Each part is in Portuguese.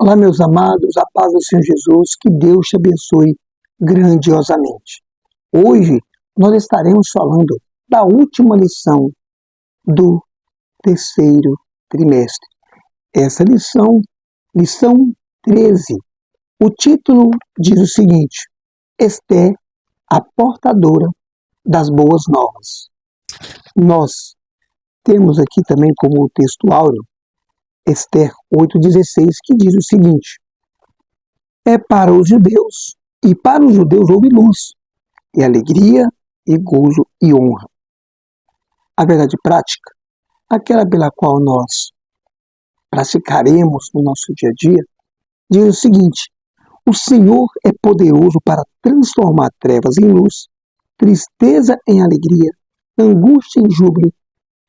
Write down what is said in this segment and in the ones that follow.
Olá, meus amados, a paz do Senhor Jesus, que Deus te abençoe grandiosamente. Hoje nós estaremos falando da última lição do terceiro trimestre. Essa lição 13. O título diz o seguinte: Esther, a portadora das boas novas. Nós temos aqui também como texto áureo Esther 8,16, que diz o seguinte: é para os judeus, e para os judeus houve luz, e alegria, e gozo, e honra. A verdade prática, aquela pela qual nós praticaremos no nosso dia a dia, diz o seguinte: o Senhor é poderoso para transformar trevas em luz, tristeza em alegria, angústia em júbilo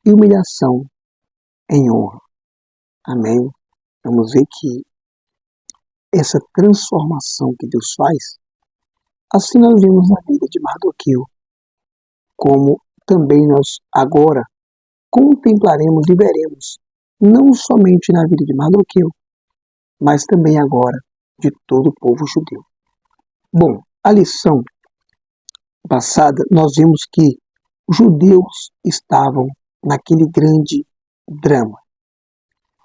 e humilhação em honra. Amém? Vamos ver que essa transformação que Deus faz, assim nós vemos na vida de Mardoqueu, como também nós agora contemplaremos e veremos, não somente na vida de Mardoqueu, mas também agora de todo o povo judeu. Bom, a lição passada nós vimos que os judeus estavam naquele grande drama.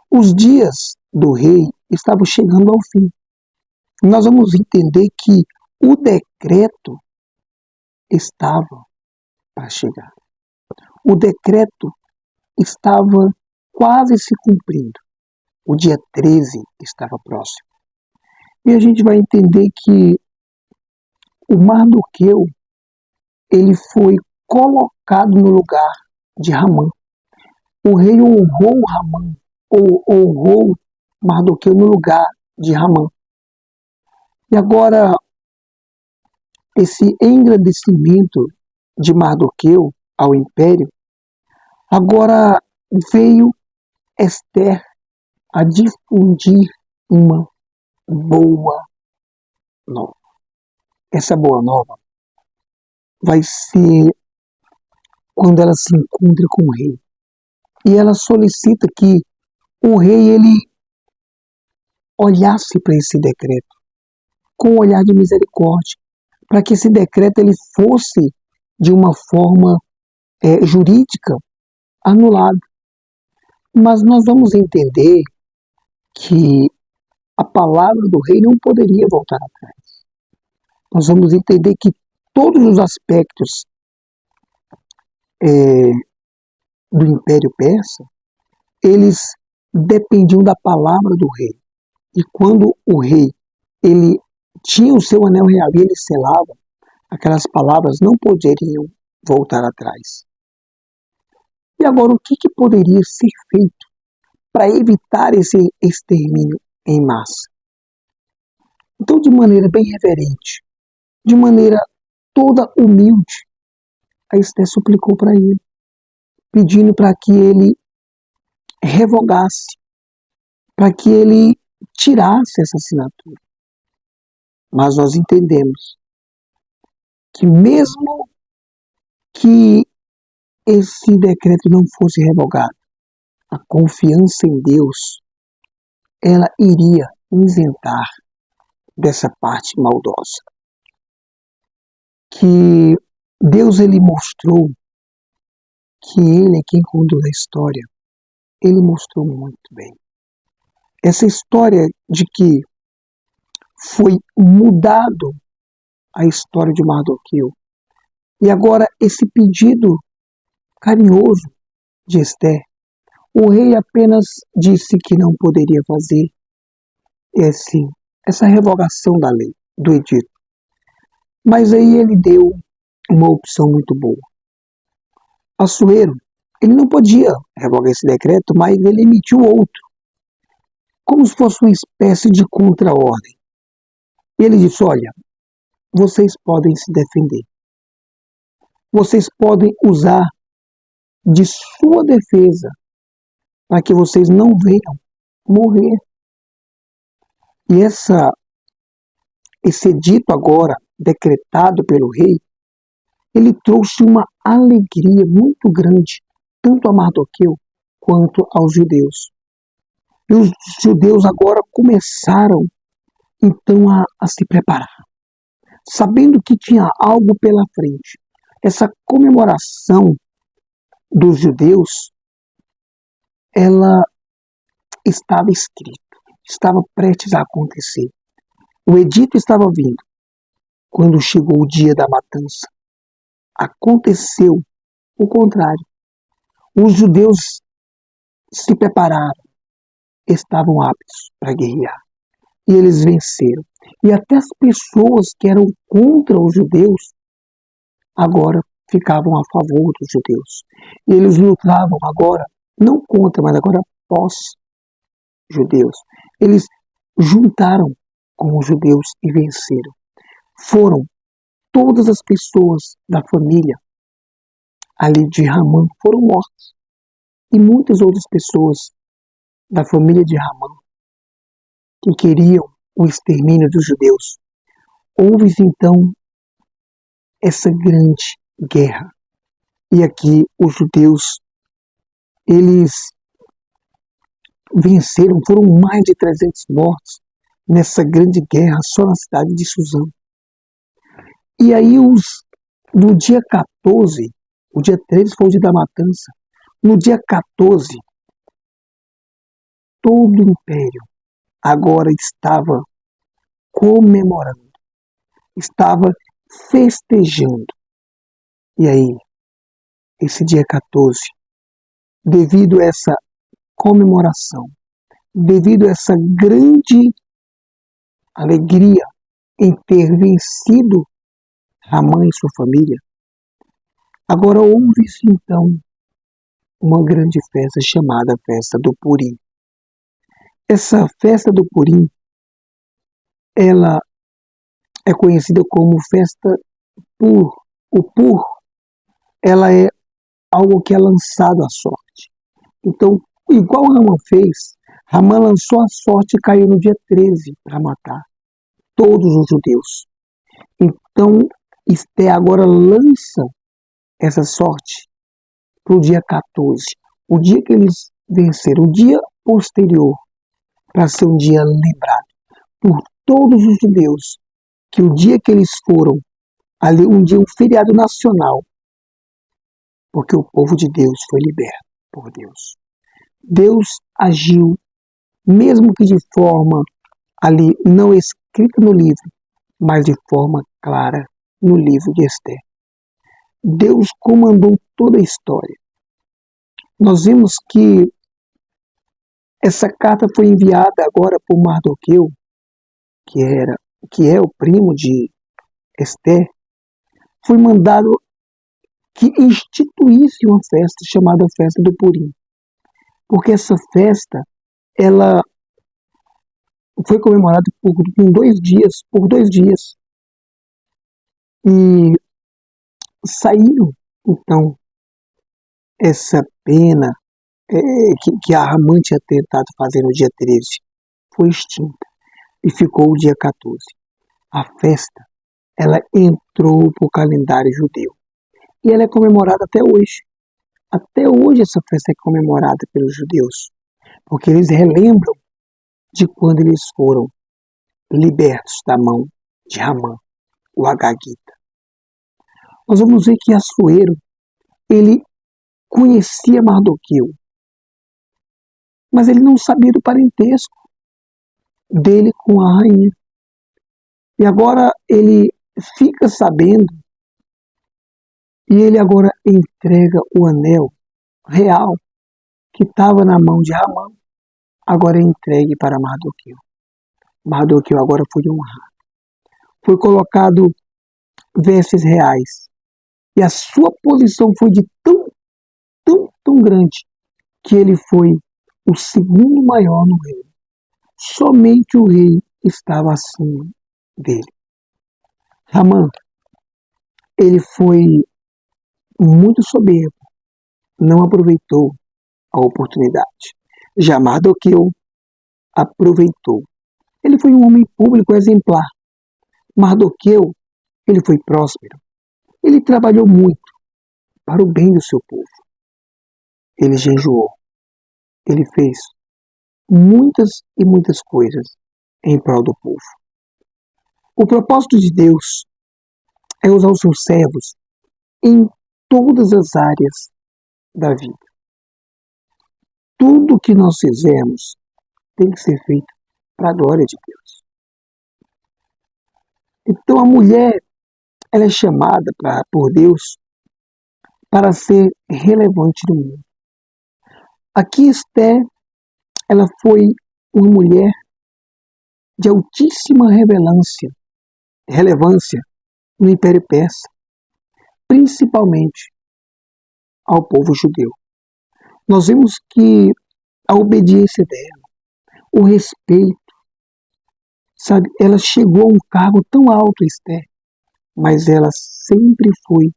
Os dias do rei estavam chegando ao fim. Nós vamos entender que o decreto estava para chegar. O decreto estava quase se cumprindo. O dia 13 estava próximo. E a gente vai entender que o Mardoqueu, ele foi colocado no lugar de Ramã. O rei honrou Ramã, ou honrou Mardoqueu no lugar de Ramã. E agora, esse engrandecimento de Mardoqueu ao império, agora veio Esther a difundir uma boa nova. Essa boa nova vai ser quando ela se encontra com o rei. E ela solicita que o rei ele olhasse para esse decreto com um olhar de misericórdia, para que esse decreto ele fosse de uma forma jurídica anulado. Mas nós vamos entender que a palavra do rei não poderia voltar atrás. Nós vamos entender que todos os aspectos do Império Persa, eles dependiam da palavra do rei. E quando o rei ele tinha o seu anel real e ele selava, aquelas palavras não poderiam voltar atrás. E agora, o que poderia ser feito para evitar esse extermínio em massa? Então, de maneira bem reverente, de maneira toda humilde, a Esther suplicou para ele, pedindo para que ele revogasse, para que ele tirasse essa assinatura. Mas nós entendemos que mesmo que esse decreto não fosse revogado, a confiança em Deus, ela iria isentar dessa parte maldosa. Que Deus ele mostrou que ele é quem conduz a história. Ele mostrou muito bem. Essa história de que foi mudado a história de Mardoqueu. E agora esse pedido carinhoso de Esther, o rei apenas disse que não poderia fazer essa revogação da lei, do edito. Mas aí ele deu uma opção muito boa. Assuero, ele não podia revogar esse decreto, mas ele emitiu outro, como se fosse uma espécie de contra-ordem. E ele disse: olha, vocês podem se defender. Vocês podem usar de sua defesa para que vocês não venham morrer. E esse edito agora, decretado pelo rei, ele trouxe uma alegria muito grande, tanto a Mardoqueu quanto aos judeus. E os judeus agora começaram então a se preparar, sabendo que tinha algo pela frente. Essa comemoração dos judeus, ela estava escrita, estava prestes a acontecer. O edito estava vindo. Quando chegou o dia da matança, aconteceu o contrário. Os judeus se prepararam, estavam aptos para guerrear. E eles venceram. E até as pessoas que eram contra os judeus, agora ficavam a favor dos judeus. E eles lutavam agora, não contra, mas agora pós-judeus. Eles juntaram com os judeus e venceram. Foram todas as pessoas da família ali de Ramã foram mortas. E muitas outras pessoas da família de Ramã que queriam o extermínio dos judeus. Houve então essa grande guerra. E aqui os judeus, eles venceram, foram mais de 300 mortos nessa grande guerra só na cidade de Suzã. E aí no dia 14, o dia 13 foi o dia da matança, no dia 14, todo o império agora estava comemorando, estava festejando. E aí, esse dia 14, devido a essa comemoração, devido a essa grande alegria em ter vencido Ramã e sua família, agora houve-se então uma grande festa chamada Festa do Purim. Essa festa do Purim, ela é conhecida como Festa Pur. O Pur, ela é algo que é lançado à sorte. Então, igual Ramã fez, Ramã lançou a sorte e caiu no dia 13 para matar todos os judeus. Então, Esté agora lança essa sorte para o dia 14, o dia que eles venceram, o dia posterior, para ser um dia lembrado por todos os judeus, que o dia que eles foram ali, um dia, um feriado nacional, porque o povo de Deus foi liberto por Deus. Deus agiu, mesmo que de forma ali não escrita no livro, mas de forma clara no livro de Esté. Deus comandou toda a história. Nós vimos que essa carta foi enviada agora por Mardoqueu, que é o primo de Esté, foi mandado que instituísse uma festa chamada Festa do Purim. Porque essa festa, ela foi comemorada por 2 dias. E saiu, então, essa pena que a Ramã tinha tentado fazer no dia 13, foi extinta e ficou o dia 14. A festa, ela entrou para o calendário judeu e ela é comemorada até hoje. Até hoje essa festa é comemorada pelos judeus, porque eles relembram de quando eles foram libertos da mão de Ramã, o Agagita. Nós vamos ver que Assuero, ele conhecia Mardoqueu, mas ele não sabia do parentesco dele com a rainha. E agora ele fica sabendo e ele agora entrega o anel real que estava na mão de Ramã, agora é entregue para Mardoqueu. Mardoqueu agora foi honrado. Foi colocado vestes reais. E a sua posição foi de tão grande que ele foi o segundo maior no reino. Somente o rei estava acima dele. Ramã, ele foi muito soberbo, não aproveitou a oportunidade. Já Mardoqueu aproveitou. Ele foi um homem público exemplar. Mardoqueu, ele foi próspero. Ele trabalhou muito para o bem do seu povo. Ele jejuou. Ele fez muitas e muitas coisas em prol do povo. O propósito de Deus é usar os seus servos em todas as áreas da vida. Tudo que nós fizermos tem que ser feito para a glória de Deus. Então a mulher, ela é chamada por Deus para ser relevante no mundo. Aqui Esther, ela foi uma mulher de altíssima relevância no Império Persa, principalmente ao povo judeu. Nós vemos que a obediência dela, o respeito, sabe, ela chegou a um cargo tão alto, Esther, mas ela sempre foi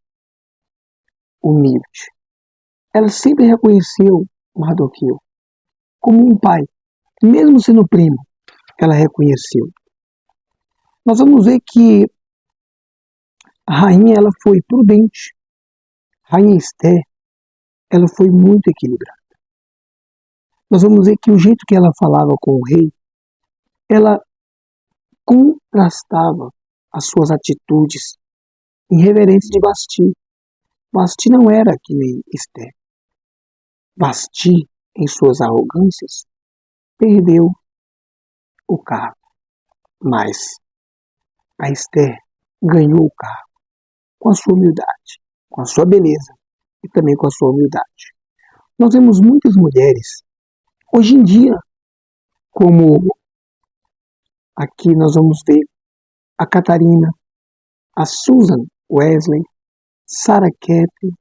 humilde. Ela sempre reconheceu Mardoqueu como um pai, mesmo sendo primo, ela reconheceu. Nós vamos ver que a rainha, ela foi prudente. A rainha Esther, ela foi muito equilibrada. Nós vamos ver que o jeito que ela falava com o rei, ela contrastava as suas atitudes irreverentes de Vasti. Vasti não era que nem Esther. Vasti, em suas arrogâncias, perdeu o cargo. Mas a Esther ganhou o cargo com a sua humildade, com a sua beleza e também com a sua humildade. Nós vemos muitas mulheres, hoje em dia, como aqui nós vamos ver a Catarina, a Susan Wesley, Sarah Kepler,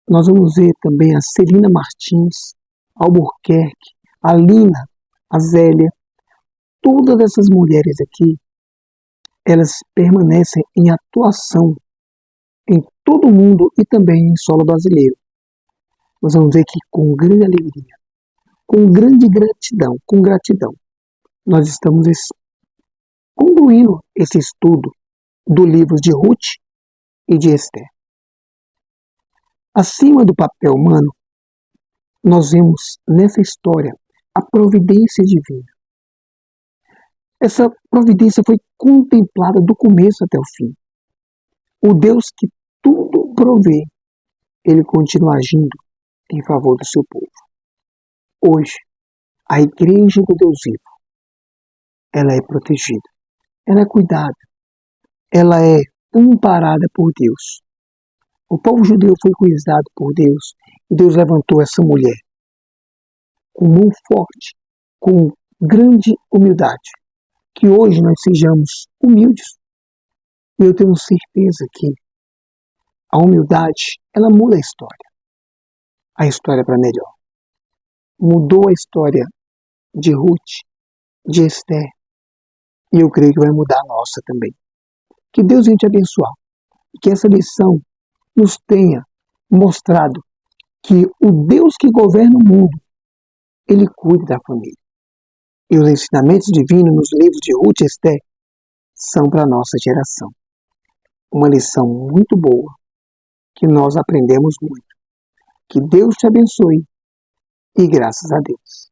nós vamos ver também a Celina Martins, a Albuquerque, a Lina, a Zélia. Todas essas mulheres aqui, elas permanecem em atuação em todo o mundo e também em solo brasileiro. Nós vamos ver que com grande alegria, com grande gratidão, nós estamos concluindo esse estudo do livro de Ruth e de Esther. Acima do papel humano, nós vemos nessa história a providência divina. Essa providência foi contemplada do começo até o fim. O Deus que tudo provê, ele continua agindo em favor do seu povo. Hoje, a Igreja do Deus vivo, ela é protegida, ela é cuidada, ela é amparada por Deus. O povo judeu foi cuidado por Deus e Deus levantou essa mulher com mão forte, com grande humildade. Que hoje nós sejamos humildes. E eu tenho certeza que a humildade, ela muda a história para melhor. Mudou a história de Ruth, de Esther, e eu creio que vai mudar a nossa também. Que Deus venha te abençoar, que essa lição nos tenha mostrado que o Deus que governa o mundo, ele cuida da família. E os ensinamentos divinos nos livros de Ruth e Esther são para a nossa geração. Uma lição muito boa, que nós aprendemos muito. Que Deus te abençoe e graças a Deus.